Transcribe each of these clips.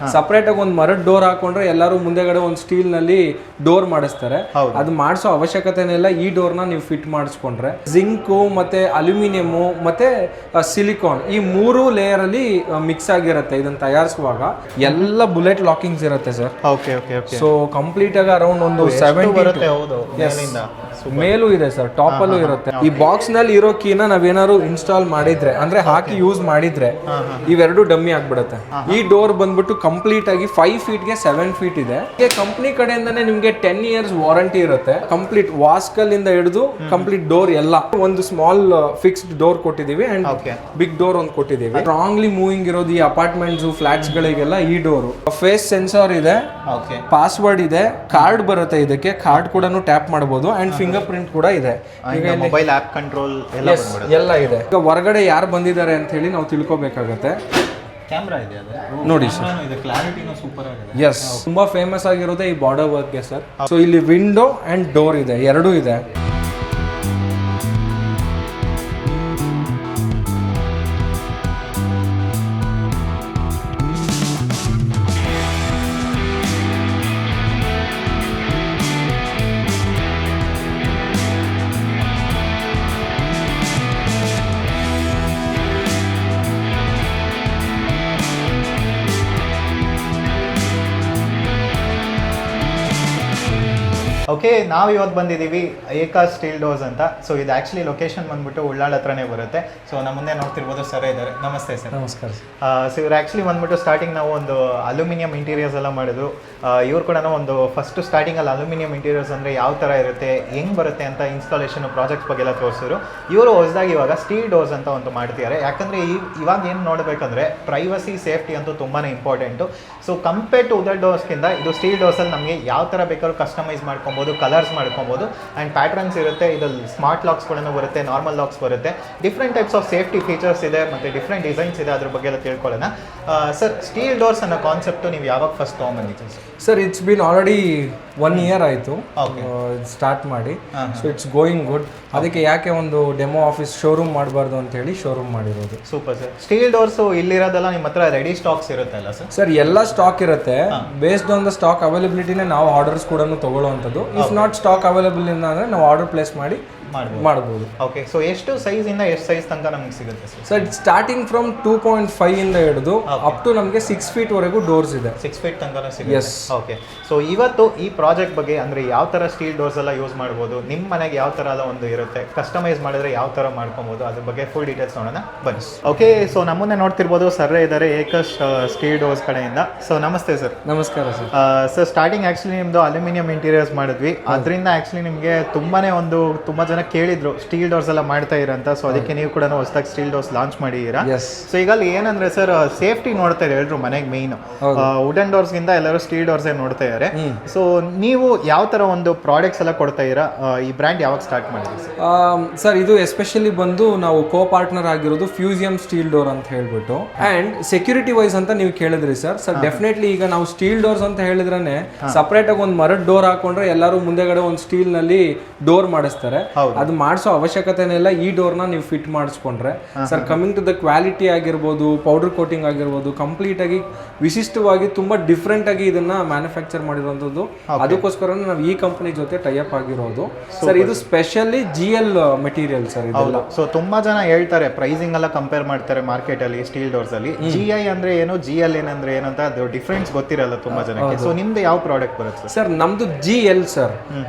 Separate ಆಗಿ ಒಂದು ಮರದ ಡೋರ್ ಹಾಕೊಂಡ್ರೆ ಎಲ್ಲರೂ ಮುಂದೆಗಡೆ ಒಂದು ಸ್ಟೀಲ್ ನಲ್ಲಿ ಡೋರ್ ಮಾಡಿಸ್ತಾರೆ. ಅದು ಮಾಡಿಸೋ ಅವಶ್ಯಕತೆನೇ ಇಲ್ಲ. ಈ ಡೋರ್ ನ ನೀವು ಫಿಟ್ ಮಾಡಿಸ್ಕೊಂಡ್ರೆ ಜಿಂಕ್ ಮತ್ತೆ ಅಲ್ಯೂಮಿನಿಯಂ ಮತ್ತೆ ಸಿಲಿಕಾನ್ ಈ ಮೂರು ಲೇಯರ್ ಅಲ್ಲಿ ಮಿಕ್ಸ್ ಆಗಿರುತ್ತೆ. ಇದನ್ನ ತಯಾರಿಸುವಾಗ ಎಲ್ಲ ಬುಲೆಟ್ ಲಾಕಿಂಗ್ಸ್ ಇರುತ್ತೆ ಸರ್. ಸೊ ಕಂಪ್ಲೀಟ್ ಆಗಿ ಅರೌಂಡ್ ಒಂದು 70 ಮೇಲೂ ಇದೆ ಸರ್, ಟಾಪ್ ಅಲ್ಲೂ ಇರುತ್ತೆ. ಈ ಬಾಕ್ಸ್ ನಲ್ಲಿ ಇರೋ ಕೀನ ನಾವೇನಾದ್ರು ಇನ್ಸ್ಟಾಲ್ ಮಾಡಿದ್ರೆ ಅಂದ್ರೆ ಹಾಕಿ ಯೂಸ್ ಮಾಡಿದ್ರೆ ಇವೆರಡು ಡಮ್ಮಿ ಆಗ್ಬಿಡುತ್ತೆ. ಈ ಡೋರ್ ಬಂದ್ಬಿಟ್ಟು ಕಂಪ್ಲೀಟ್ ಆಗಿ 5 ಫೀಟ್ಗೆ 7 ಫೀಟ್ ಇದೆ. ಕಂಪ್ನಿ ಕಡೆಯಿಂದಾನೆ ನಿಮ್ಗೆ 10 ಇಯರ್ಸ್ ವಾರಂಟಿ ಇರುತ್ತೆ. ಕಂಪ್ಲೀಟ್ ವಾಸ್ಕಲ್ ಇಂದ ಹಿಡಿದು ಕಂಪ್ಲೀಟ್ ಡೋರ್ ಎಲ್ಲ. ಒಂದು ಸ್ಮಾಲ್ ಫಿಕ್ಸ್ಡ್ ಡೋರ್ ಕೊಟ್ಟಿದೀವಿ ಅಂಡ್ ಬಿಗ್ ಡೋರ್ ಒಂದು ಕೊಟ್ಟಿದೀವಿ. ಸ್ಟ್ರಾಂಗ್ಲಿ ಮೂವಿಂಗ್ ಇರೋದು ಈ ಅಪಾರ್ಟ್ಮೆಂಟ್ಸ್ ಫ್ಲಾಟ್ಸ್ ಗಳಿಗೆಲ್ಲ ಈ ಡೋರ್. ಫೇಸ್ ಸೆನ್ಸಾರ್ ಇದೆ, ಪಾಸ್ವರ್ಡ್ ಇದೆ, ಕಾರ್ಡ್ ಬರುತ್ತೆ. ಇದಕ್ಕೆ ಕಾರ್ಡ್ ಕೂಡ ಟ್ಯಾಪ್ ಮಾಡಬಹುದು ಅಂಡ್ ಫಿಂಗರ್ ಪ್ರಿಂಟ್ ಕೂಡ ಇದೆ. ಈಗ ಮೊಬೈಲ್ ಆಪ್ ಕಂಟ್ರೋಲ್ ಎಲ್ಲ ಇದೆ. ಈಗ ಹೊರಗಡೆ ಯಾರು ಬಂದಿದ್ದಾರೆ ಅಂತ ಹೇಳಿ ನಾವು ತಿಳ್ಕೊಬೇಕಾಗತ್ತೆ. ಕ್ಯಾಮ್ರಾ ಇದೆ ನೋಡಿ ಸರ್, ಇದು ಕ್ಲಾರಿಟಿನೂ ಸೂಪರ್ ಆಗಿದೆ. ಎಸ್, ತುಂಬಾ ಫೇಮಸ್ ಆಗಿರೋದೇ ಈ ಬಾರ್ಡರ್ ವರ್ಕ್ಗೆ ಸರ್. ಸೊ ಇಲ್ಲಿ ವಿಂಡೋ ಅಂಡ್ ಡೋರ್ ಇದೆ, ಎರಡೂ ಇದೆ. ಓಕೆ, ನಾವು ಇವತ್ತು ಬಂದಿದ್ದೀವಿ ಏಕಾ ಸ್ಟೀಲ್ ಡೋರ್ಸ್ ಅಂತ. ಸೊ ಇದು ಆ್ಯಕ್ಚುಲಿ ಲೊಕೇಶನ್ ಬಂದ್ಬಿಟ್ಟು ಉಳ್ಳಾಳ ಹತ್ರನೇ ಬರುತ್ತೆ. ಸೊ ನಮ್ಮ ಮುಂದೆ ನೋಡ್ತಿರ್ಬೋದು ಸರ್ ಇದ್ದಾರೆ. ನಮಸ್ತೆ ಸರ್. ನಮಸ್ಕಾರ. ಸೊ ಇವ್ರು ಆ್ಯಕ್ಚುಲಿ ಬಂದ್ಬಿಟ್ಟು ಸ್ಟಾರ್ಟಿಂಗ್ ನಾವು ಒಂದು ಅಲ್ಯೂಮಿನಿಯಂ ಇಂಟೀರಿಯರ್ಸ್ ಎಲ್ಲ ಮಾಡಿದ್ರು. ಇವ್ರು ಕೂಡ ಒಂದು ಫಸ್ಟ್ ಸ್ಟಾರ್ಟಿಂಗಲ್ಲಿ ಅಲ್ಯೂಮಿನಿಯಂ ಇಂಟೀರಿಯರ್ಸ್ ಅಂದರೆ ಯಾವ ಥರ ಇರುತ್ತೆ, ಹೆಂಗೆ ಬರುತ್ತೆ ಅಂತ ಇನ್ಸ್ಟಾಲೇಷನ್ ಪ್ರಾಜೆಕ್ಟ್ಸ್ ಬಗ್ಗೆ ಎಲ್ಲ ತೋರಿಸಿದ್ರು. ಇವರು ಹೊಸದಾಗಿ ಇವಾಗ ಸ್ಟೀಲ್ ಡೋರ್ಸ್ ಅಂತ ಒಂದು ಮಾಡ್ತಿದ್ದಾರೆ. ಯಾಕಂದರೆ ಇವಾಗ ಏನು ನೋಡಬೇಕಂದ್ರೆ ಪ್ರೈವಸಿ ಸೇಫ್ಟಿ ಅಂತೂ ತುಂಬಾ important. So compare to other ಡೋರ್ಸ್ಗಿಂತ ಇದು ಸ್ಟೀಲ್ ಡೋರ್ಸಲ್ಲಿ ನಮಗೆ ಯಾವ ಥರ ಬೇಕಾದ್ರೂ ಕಸ್ಟಮೈಸ್ ಮಾಡ್ಕೊಬೋದು, ಕಲರ್ಸ್ ಮಾಡ್ಕೊಬೋದು ಆ್ಯಂಡ್ ಪ್ಯಾಟ್ರನ್ಸ್ ಇರುತ್ತೆ. ಇದ್ರಲ್ಲಿ ಸ್ಮಾರ್ಟ್ ಲಾಕ್ಸ್ ಕೂಡ ಬರುತ್ತೆ, ನಾರ್ಮಲ್ ಲಾಕ್ಸ್ ಬರುತ್ತೆ. Different types of safety features ಇದೆ ಮತ್ತು ಡಿಫ್ರೆಂಟ್ ಡಿಸೈನ್ಸ್ ಇದೆ. ಅದ್ರ ಬಗ್ಗೆ ಎಲ್ಲ ತಿಳ್ಕೊಳ್ಳೋಣ. ಸರ್, ಸ್ಟೀಲ್ ಡೋರ್ಸ್ ಅನ್ನೋ ಕಾನ್ಸೆಪ್ಟು ನೀವು ಯಾವಾಗ ಫಸ್ಟ್ ತೊಗೊಂಬಂದಿದ್ದೀರಿ ಸರ್? ಇಟ್ಸ್ ಬಿನ್ ಆಲ್ರೆಡಿ 1 ಇಯರ್ ಆಯಿತು ಸ್ಟಾರ್ಟ್ ಮಾಡಿ. So it's going good. ಅದಕ್ಕೆ ಯಾಕೆ ಒಂದು ಡೆಮೋ ಆಫೀಸ್ ಶೋರೂಮ್ ಮಾಡಬಾರ್ದು ಅಂತ ಹೇಳಿ ಶೋರೂಮ್ ಮಾಡಿರೋದು. Super sir. ಸ್ಟೀಲ್ ಡೋರ್ಸು ಇಲ್ಲಿರೋದೆಲ್ಲ ನಿಮ್ಮ ಹತ್ರ ರೆಡಿ ಸ್ಟಾಕ್ಸ್ ಇರುತ್ತಲ್ಲ ಸರ್? ಸರ್, ಎಲ್ಲ ಸ್ಟಾಕ್ ಇರುತ್ತೆ. ಬೇಸ್ಡ್ ಆನ್ ದ ಸ್ಟಾಕ್ ಅವೈಲಬಿಲಿಟಿನೇ ನಾವು ಆರ್ಡರ್ಸ್ ಕೂಡ ತಗೊಳ್ಳುವಂಥದ್ದು. ಇಫ್ ನಾಟ್ ಸ್ಟಾಕ್ ಅವೈಲಬಲ್ ಇಲ್ಲ ಅಂದರೆ ನಾವು ಆರ್ಡರ್ ಪ್ಲೇಸ್ ಮಾಡಿ ಮಾಡಬಹುದು. ಓಕೆ, ಸೊ ಎಷ್ಟು ಸೈಜಿಂದ ಎಷ್ಟು ಸೈಜ್ ತನಕ ನಮಗೆ ಸಿಗುತ್ತೆ ಸರ್? ಸ್ಟಾರ್ಟಿಂಗ್ ಫ್ರಮ್ 2.5 ಇಂದ ಹಿಡಿದು ಅಪ್ ಟು ನಮಗೆ 6 ಫೀಟ್ ವರೆಗೂ ಡೋರ್ಸ್ ಇದೆ. 6 ಫೀಟ್ ತನಕ ಸಿಗುತ್ತೆ. ಎಸ್. ಓಕೆ, ಸೊ ಇವತ್ತು ಈ ಪ್ರಾಜೆಕ್ಟ್ ಬಗ್ಗೆ ಅಂದರೆ ಯಾವ ಥರ ಸ್ಟೀಲ್ ಡೋರ್ಸ್ ಎಲ್ಲ ಯೂಸ್ ಮಾಡ್ಬೋದು, ನಿಮ್ಮ ಮನೆಗೆ ಯಾವ ಥರ ಎಲ್ಲ ಒಂದು ಇರುತ್ತೆ, ಕಸ್ಟಮೈಸ್ ಮಾಡಿದ್ರೆ ಯಾವ ಥರ ಮಾಡ್ಕೊಬೋದು, ಅದ್ರ ಬಗ್ಗೆ ಫುಲ್ ಡೀಟೇಲ್ಸ್ ನೋಡೋಣ ಬನ್ನಿ. ಓಕೆ, ಸೊ ನಮ್ಮನ್ನೇ ನೋಡ್ತಿರ್ಬೋದು ಸರ್ ಇದ್ದಾರೆ ಏಕಾ ಸ್ಟೀಲ್ ಡೋರ್ಸ್ ಕಡೆಯಿಂದ. ಸೊ ನಮಸ್ತೆ ಸರ್. ನಮಸ್ಕಾರ ಸರ್. ಸರ್, ಸ್ಟಾರ್ಟಿಂಗ್ ಆ್ಯಕ್ಚುಲಿ ನಿಮ್ಮದು ಅಲ್ಯೂಮಿನಿಯಂ ಇಂಟೀರಿಯರ್ಸ್ ಮಾಡಿದ್ವಿ. ಅದರಿಂದ ಆ್ಯಕ್ಚುಲಿ ನಿಮಗೆ ತುಂಬ ಜನ ಕೇಳಿದ್ರು ಸ್ಟೀಲ್ ಡೋರ್ಸ್ ಎಲ್ಲ ಮಾಡ್ತಾ ಇರಂತ. ಸೊ ಅದಕ್ಕೆ ನೀವು ಕೂಡ ಹೊಸದಾಗಿ ಸ್ಟೀಲ್ ಡೋರ್ಸ್ ಲಾಂಚ್ ಮಾಡಿದ್ದೀರಾ. ಸೊ ಈಗ ಅಲ್ಲಿ ಏನಂದ್ರೆ ಸರ್, ಸೇಫ್ಟಿ ನೋಡ್ತಾ ಇದ್ದಾರೆ ಎಲ್ಲರೂ ಮನೆಗೆ ಮೇನ್. ವುಡನ್ ಡೋರ್ಸ್ ಗಿಂತ ಎಲ್ಲರೂ ಸ್ಟೀಲ್ ಡೋರ್ಸ್ ನೋಡ್ತಾ ಇದ್ದಾರೆ. ಸೊ ನೀವು ಯಾವ ತರ ಒಂದು ಪ್ರಾಡಕ್ಟ್ಸ್ ಎಲ್ಲ ಕೊಡ್ತಾ ಇದ್ದೀರಾ? ಈ ಬ್ರ್ಯಾಂಡ್ ಯಾವಾಗ ಸ್ಟಾರ್ಟ್ ಮಾಡಿದ್ರಿ ಸರ್? ಇದು ಎಸ್ಪೆಷಲಿ ಬಂದು ನಾವು ಕೋ ಪಾರ್ಟ್ನರ್ ಆಗಿರೋದು ಫ್ಯೂಸಿಯಂ ಸ್ಟೀಲ್ ಡೋರ್ ಅಂತ ಹೇಳ್ಬಿಟ್ಟು. ಅಂಡ್ ಸೆಕ್ಯೂರಿಟಿ ವೈಸ್ ಅಂತ ನೀವು ಕೇಳಿದ್ರಿ ಸರ್. ಡೆಫಿನೆಟ್ಲಿ ಈಗ ನಾವು ಸ್ಟೀಲ್ ಡೋರ್ಸ್ ಅಂತ ಹೇಳಿದ್ರೆ ಸಪರೇಟ್ ಆಗಿ ಒಂದು ಮರದ ಡೋರ್ ಹಾಕೊಂಡ್ರೆ ಎಲ್ಲರೂ ಮುಂದೆಗಡೆ ಒಂದು ಸ್ಟೀಲ್ ನಲ್ಲಿ ಡೋರ್ ಮಾಡಿಸ್ತಾರೆ. ಅದು ಮಾಡಿಸೋ ಅವಶ್ಯಕತೆನೇ ಇಲ್ಲ. ಈ ಡೋರ್ ನ ನೀವು ಫಿಟ್ ಮಾಡಿಸ್ಕೊಂಡ್ರೆ sir, coming to the quality ಆಗಿರ್ಬೋದು, ಪೌಡರ್ ಕೋಟಿಂಗ್ ಆಗಿರ್ಬೋದು, ಕಂಪ್ಲೀಟ್ ಆಗಿ ವಿಶಿಷ್ಟವಾಗಿ ತುಂಬಾ ಡಿಫ್ರೆಂಟ್ ಆಗಿ ಇದನ್ನ ಮ್ಯಾನುಫ್ಯಾಕ್ಚರ್ ಮಾಡಿರುವಂತದ್ದು. ಅದಕ್ಕೋಸ್ಕರ ನಾವು ಈ ಕಂಪನಿ ಜೊತೆ ಟೈಅಪ್ ಆಗಿರೋದು ಸರ್. ಇದು ಸ್ಪೆಷಲಿ GL ಮೆಟೀರಿಯಲ್ ಸರ್ ಇದೆಲ್ಲ. ಸೊ ತುಂಬಾ ಜನ ಹೇಳ್ತಾರೆ, ಪ್ರೈಸಿಂಗ್ ಎಲ್ಲ ಕಂಪೇರ್ ಮಾಡ್ತಾರೆ ಮಾರ್ಕೆಟ್ ಅಲ್ಲಿ ಸ್ಟೀಲ್ ಡೋರ್ಸ್ ಅಲ್ಲಿ. GI ಅಂದ್ರೆ ಏನು, GL ಏನಂದ್ರೆ ಏನಂತ ಅದು ಡಿಫ್ರೆನ್ಸ್ ಗೊತ್ತಿರಲ್ಲ ತುಂಬಾ ಜನಕ್ಕೆ. ಸೊ ನಿಮ್ದು ಯಾವ ಪ್ರಾಡಕ್ಟ್ ಬರುತ್ತೆ ಸರ್? ನಮ್ದು GL ಸರ್,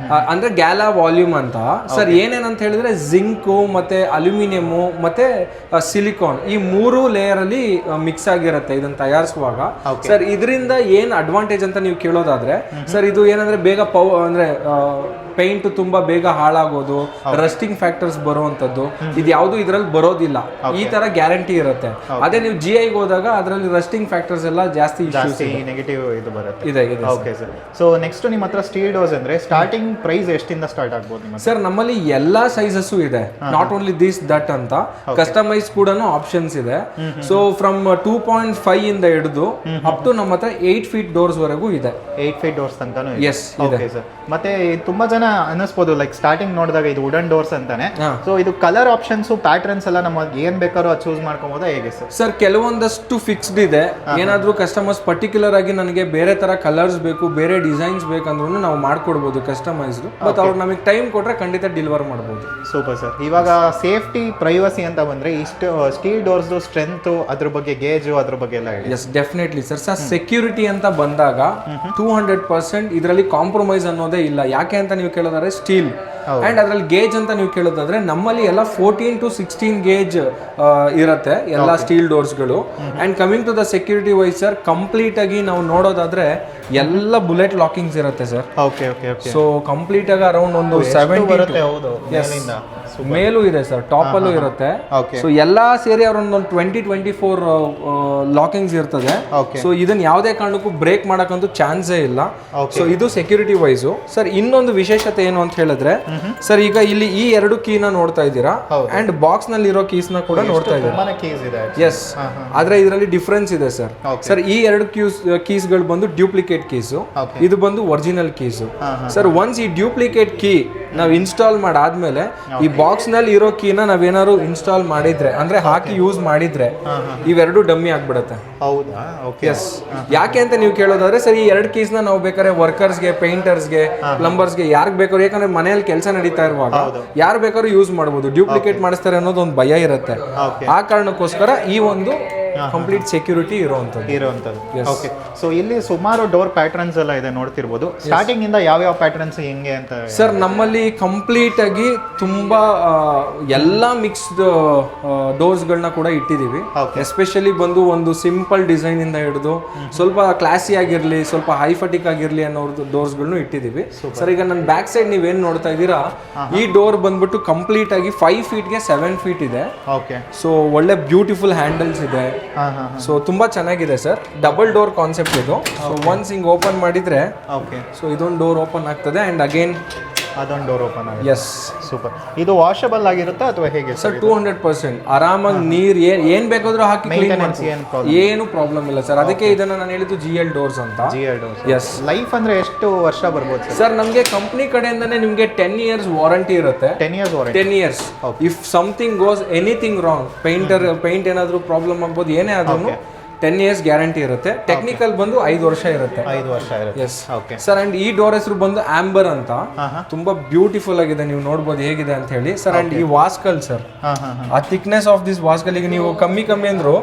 ಅಂದ್ರೆ ಗ್ಯಾಲಾ ವಾಲ್ಯೂಮ್ ಅಂತ ಸರ್. ಏನೇನಂತ ಹೇಳಿದ್ರೆ ಜಿಂಕು ಮತ್ತೆ ಅಲ್ಯೂಮಿನಿಯಂ ಮತ್ತೆ ಸಿಲಿಕಾನ್ ಈ ಮೂರು ಲೇಯರ್ ಅಲ್ಲಿ ಮಿಕ್ಸ್ ಆಗಿರುತ್ತೆ ಇದನ್ನ ತಯಾರಿಸುವಾಗ ಸರ್. ಇದರಿಂದ ಏನ್ ಅಡ್ವಾಂಟೇಜ್ ಅಂತ ನೀವು ಕೇಳೋದಾದ್ರೆ ಸರ್, ಇದು ಏನಂದ್ರೆ ಬೇಗ ಅಂದ್ರೆ ಪೇಂಟ್ ತುಂಬಾ ಬೇಗ ಹಾಳಾಗೋದು, ರಸ್ಟಿಂಗ್ ಫ್ಯಾಕ್ಟರ್ಸ್ ಬರುವಂತದ್ದು ಇದು ಯಾವುದು ಇದರಲ್ಲಿ ಬರೋದಿಲ್ಲ. ಈ ತರ ಗ್ಯಾರಂಟಿ ಇರುತ್ತೆ. ಅದೇ ನೀವು GI ಹೋದಾಗ ಅದರಲ್ಲಿ ರಸ್ಟಿಂಗ್ ಫ್ಯಾಕ್ಟರ್ಸ್ ಎಲ್ಲ ಜಾಸ್ತಿ ನೆಗೆಟಿವ್ ಇದು ಬರುತ್ತೆ. ಇದೆ. Okay sir. ಸೊ ನೆಕ್ಸ್ಟ್ ನಿಮ್ಮ ಹತ್ರ ಸ್ಟೀಲ್ ಡೋರ್ಸ್ ಅಂದ್ರೆ ಸ್ಟಾರ್ಟಿಂಗ್ ಪ್ರೈಸ್ ಎಷ್ಟಿಂದ ಸ್ಟಾರ್ಟ್ ಆಗ್ಬೋದು ಸರ್? ನಮ್ಮಲ್ಲಿ ಎಲ್ಲಾ ಸೈಜಸ್ ಇದೆ, ನಾಟ್ ಓನ್ಲಿ ದಿಸ್ ದಟ್ ಅಂತ. ಕಸ್ಟಮೈಸ್ ಕೂಡ ಆಪ್ಷನ್ಸ್ ಇದೆ. ಸೊ ಫ್ರಮ್ 2.5 ಇಂದ ಹಿಡಿದು ಅಪ್ ಟು ನಮ್ಮ ಹತ್ರ 8 ಫೀಟ್ ಡೋರ್ಸ್ ವರೆಗೂ ಇದೆ. 8 ಫೀಟ್ ಡೋರ್ಸ್ ತನಕ. ಎಸ್ ಇದೆ ಸರ್. ಮತ್ತೆ ತುಂಬಾ ಜನ ಅನ್ನಿಸ್ಬೋದು ಲೈಕ್ ಸ್ಟಾರ್ಟಿಂಗ್ ನೋಡಿದಾಗ ಇದು ವುಡನ್ ಡೋರ್ಸ್ ಅಂತಾನೆ. ಹಾ. ಸೊ ಇದು ಕಲರ್ ಆಪ್ಷನ್ಸ್ ಪ್ಯಾಟರ್ನ್ಸ್ ಎಲ್ಲ ನಮಗೆ ಏನ್ ಬೇಕಾದ್ರೂ ಅದು ಚೂಸ್ ಮಾಡ್ಕೊಬೋದಾ ಹೇಗೆ ಸರ್? ಸರ್ ಕೆಲವೊಂದಷ್ಟು ಫಿಕ್ಸ್ಡ್ ಇದೆ. ಏನಾದ್ರೂ ಕಸ್ಟಮರ್ಸ್ ಪರ್ಟಿಕ್ಯುಲರ್ ಆಗಿ ನನಗೆ ಬೇರೆ ತರ ಕಲರ್ಸ್ ಬೇಕು, ಬೇರೆ ಡಿಸೈನ್ಸ್ ಬೇಕಂದ್ರೂ ನಾವು ಮಾಡ್ಕೊಡ್ಬೋದು ಕಸ್ಟಮೈಸ್ಡ್. ಬಟ್ ಅವ್ರು ನಮಗೆ ಟೈಮ್ ಕೊಟ್ರೆ ಖಂಡಿತ ಡೆಲಿವರ್ ಮಾಡ್ಬೋದು. Super sir. ಇವಾಗ ಸೇಫ್ಟಿ ಪ್ರೈವಸಿ ಅಂತ ಬಂದ್ರೆ ಇಷ್ಟು ಸ್ಟೀಲ್ ಡೋರ್ಸ್ ಸ್ಟ್ರೆಂತ್ ಅದ್ರ ಬಗ್ಗೆ ಗೇಜು ಅದ್ರ ಬಗ್ಗೆ ಎಲ್ಲ ಹೇಳಿ. Yes definitely sir. ಸೆಕ್ಯೂರಿಟಿ ಅಂತ ಬಂದಾಗ 200% ಇದರಲ್ಲಿ ಕಾಂಪ್ರಮೈಸ್ ಅನ್ನೋದೇ ಇಲ್ಲ. ಯಾಕೆ ಅಂತ ನೀವು ಕೇಳೋದಾದ್ರೆ ಸ್ಟೀಲ್ ಅಂಡ್ ಅದರಲ್ಲಿ ಗೇಜ್ ಅಂತ ನೀವು ಕೇಳೋದಾದ್ರೆ ನಮ್ಮಲ್ಲಿ ಎಲ್ಲ 14 to 16 ಗೇಜ್ ಇರುತ್ತೆ ಎಲ್ಲ ಸ್ಟೀಲ್ ಡೋರ್ಸ್ಗಳು. And coming to the security wise sir, complete ಆಗಿ ನಾವು ನೋಡೋದಾದ್ರೆ ಎಲ್ಲ ಬುಲೆಟ್ ಲಾಕಿಂಗ್ಸ್ ಇರುತ್ತೆ sir. Okay okay okay. So complete ಆಗಿ ಅರೌಂಡ್ ಒಂದು 70 ಬರುತ್ತೆ. ಹೌದು, ಮೇಲಿಂದ ಮೇಲೂ ಇದೆ ಸರ್, ಟಾಪ್ ಅಲ್ಲೂ ಇರುತ್ತೆ. ಸೊ ಎಲ್ಲಾ ಸೇರಿ ಅವ್ರೊಂದು 20-24 ಲಾಕಿಂಗ್ಸ್ ಇರ್ತದೆ. ಸೊ ಇದನ್ನ ಯಾವುದೇ ಕಾರಣಕ್ಕೂ ಬ್ರೇಕ್ ಮಾಡಕ್ಕಂತೂ ಚಾನ್ಸೇ ಇಲ್ಲ. ಸೊ ಇದು ಸೆಕ್ಯೂರಿಟಿ ವೈಸು ಸರ್. ಇನ್ನೊಂದು ವಿಶೇಷತೆ ಏನು ಅಂತ ಹೇಳಿದ್ರೆ ಸರ್, ಈಗ ಇಲ್ಲಿ ಈ 2 ಕೀನ ನೋಡ್ತಾ ಇದ್ದೀರಾ ಅಂಡ್ ಬಾಕ್ಸ್ ನಲ್ಲಿ ಇರೋ ಕೀಸ್ ನ ಕೂಡ ನೋಡ್ತಾ ಇದ್ದೀರಾ. ಎಸ್, ಆದ್ರೆ ಇದರಲ್ಲಿ ಡಿಫ್ರೆನ್ಸ್ ಇದೆ ಸರ್. ಸರ್ ಈ 2 ಕೀಸ್ ಗಳು ಬಂದು ಡ್ಯೂಪ್ಲಿಕೇಟ್ ಕೀಸು, ಇದು ಬಂದು ಒರಿಜಿನಲ್ ಕೀಸು. ಸರ್ ಒನ್ಸ್ ಈ ಡ್ಯೂಪ್ಲಿಕೇಟ್ ಕೀ ನಾವು ಇನ್ಸ್ಟಾಲ್ ಮಾಡಾದ್ಮೇಲೆ ಈ ಬಾಕ್ಸ್ ನಲ್ಲಿ ಇರೋ ಕೀನ ನಾವೇನಾದ್ರು ಇನ್ಸ್ಟಾಲ್ ಮಾಡಿದ್ರೆ ಅಂದ್ರೆ ಹಾಕಿ ಯೂಸ್ ಮಾಡಿದ್ರೆ ಇವೆರಡು ಡಮ್ಮಿ ಆಗ್ಬಿಡುತ್ತೆ. ಹೌದಾ? ಎಸ್. ಯಾಕೆ ಅಂತ ನೀವು ಕೇಳೋದಾದ್ರೆ ಸರ್, ಈ 2 ಕೀಸ್ ನ ನಾವು ಬೇಕಾದ್ರೆ ವರ್ಕರ್ಸ್ಗೆ, ಪೇಂಟರ್ಸ್ಗೆ, ಪ್ಲಂಬರ್ಸ್ಗೆ ಯಾರಿಗೆ ಬೇಕಾದ್ರು, ಯಾಕಂದ್ರೆ ಮನೆಯಲ್ಲಿ ಕೆಲಸ ನಡೀತಾ ಇರುವಾಗ ಯಾರು ಬೇಕಾದ್ರೂ ಯೂಸ್ ಮಾಡಬಹುದು. ಡ್ಯೂಪ್ಲಿಕೇಟ್ ಮಾಡಿಸ್ತಾರೆ ಅನ್ನೋದು ಒಂದು ಭಯ ಇರುತ್ತೆ. ಆ ಕಾರಣಕ್ಕೋಸ್ಕರ ಈ ಒಂದು ಕಂಪ್ಲೀಟ್ ಸೆಕ್ಯೂರಿಟಿ ಇರುವಂತದ್ದು. ಓಕೆ. ಸೊ ಇಲ್ಲಿ ಸುಮಾರು ಡೋರ್ ಪ್ಯಾಟರ್ನ್ಸ್ ಎಲ್ಲ ಇದೆ ನೋಡ್ತಿರ್ಬೋದು. ಸ್ಟಾರ್ಟಿಂಗ್ ಇಂದ ಯಾವ ಪ್ಯಾಟರ್ನ್ಸ್ ಹೆಂಗೆ ಅಂತ ಸರ್, ನಮ್ಮಲ್ಲಿ ಕಂಪ್ಲೀಟ್ ಆಗಿ ತುಂಬಾ ಎಲ್ಲಾ ಮಿಕ್ಸ್ಡ್ ಡೋರ್ಸ್ ಗಳನ್ನ ಕೂಡ ಇಟ್ಟಿದೀವಿ. ಎಸ್ಪೆಷಲಿ ಬಂದು ಒಂದು ಸಿಂಪಲ್ ಡಿಸೈನ್ ಇಂದ ಹಿಡಿದು ಸ್ವಲ್ಪ ಕ್ಲಾಸಿ ಆಗಿರ್ಲಿ, ಸ್ವಲ್ಪ ಹೈಫಟಿಕ್ ಆಗಿರ್ಲಿ ಅನ್ನೋ ಡೋರ್ಸ್ ಗಳನ್ನ ಇಟ್ಟಿದೀವಿ. ಸರ್ ಈಗ ನನ್ನ ಬ್ಯಾಕ್ ಸೈಡ್ ನೀವೇನ್ ನೋಡ್ತಾ ಇದ್ದೀರಾ, ಈ ಡೋರ್ ಬಂದ್ಬಿಟ್ಟು ಕಂಪ್ಲೀಟ್ ಆಗಿ 5 ಫೀಟ್ಗೆ 7 ಫೀಟ್ ಇದೆ. ಸೊ ಒಳ್ಳೆ ಬ್ಯೂಟಿಫುಲ್ ಹ್ಯಾಂಡಲ್ಸ್ ಇದೆ. ಸೊ ತುಂಬಾ ಚೆನ್ನಾಗಿದೆ ಸರ್. ಡಬಲ್ ಡೋರ್ ಕಾನ್ಸೆಪ್ಟ್ ಇದು. ಸೊ ಒನ್ಸ್ ಹಿಂಗ್ ಓಪನ್ ಮಾಡಿದ್ರೆ ಸೊ ಇದೊಂದು ಡೋರ್ ಓಪನ್ ಆಗ್ತದೆ ಅಂಡ್ ಅಗೇನ್ ಅದೊಂದು ಡೋರ್ ಓಪನ್ ಆಗುತ್ತೆ. ಎಸ್. ಸೂಪರ್. ಇದು ವಾಷಬಲ್ ಆಗಿರುತ್ತಾ ಅಥವಾ ಹೇಗೆ ಸರ್? 200% ಆರಾಮಾಗಿ ನೀರ್ ಏನ್ ಬೇಕಾದ್ರೂ ಹಾಕಿ ಏನು ಪ್ರಾಬ್ಲಮ್ ಇಲ್ಲ ಸರ್. ಅದಕ್ಕೆ ಇದನ್ನ ನಾನು ಹೇಳಿದ್ದು GL ಡೋರ್ಸ್ ಅಂತ. ಎಸ್. ಲೈಫ್ ಅಂದ್ರೆ ಎಷ್ಟು ವರ್ಷ ಬರ್ಬೋದು ಸರ್? ನಮಗೆ ಕಂಪ್ನಿ ಕಡೆಯಿಂದಾನೆ ನಿಮ್ಗೆ 10 years ವಾರಂಟಿ ಇರುತ್ತೆ. 10 years. If something goes anything wrong, paint ಏನಾದ್ರೂ ಪ್ರಾಬ್ಲಮ್ ಆಗ್ಬೋದು, ಏನೇ ಆದ್ರೂ 10 years ಗ್ಯಾರಂಟಿ ಇರುತ್ತೆ. ಟೆಕ್ನಿಕಲ್ ಬಂದು 5 ವರ್ಷ ಇರುತ್ತೆ. 5 ವರ್ಷ ಇರುತ್ತೆ. ಎಸ್. ಸರ್ ಅಂಡ್ ಈ ಡೋರ್ ಹೆಸರು ಬಂದು ಆಂಬರ್ ಅಂತ. ತುಂಬಾ ಬ್ಯೂಟಿಫುಲ್ ಆಗಿದೆ, ನೀವು ನೋಡ್ಬೋದು ಹೇಗಿದೆ ಅಂತ ಹೇಳಿ ಸರ್. ಅಂಡ್ ಈ ವಾಸ್ಕಲ್ ಸರ್, ಆ ಥಿಕ್ನೆಸ್ ಆಫ್ ದಿಸ್ ವಾಸ್ಕಲ್, ಈಗ ನೀವು ಕಮ್ಮಿ ಅಂದ್ರು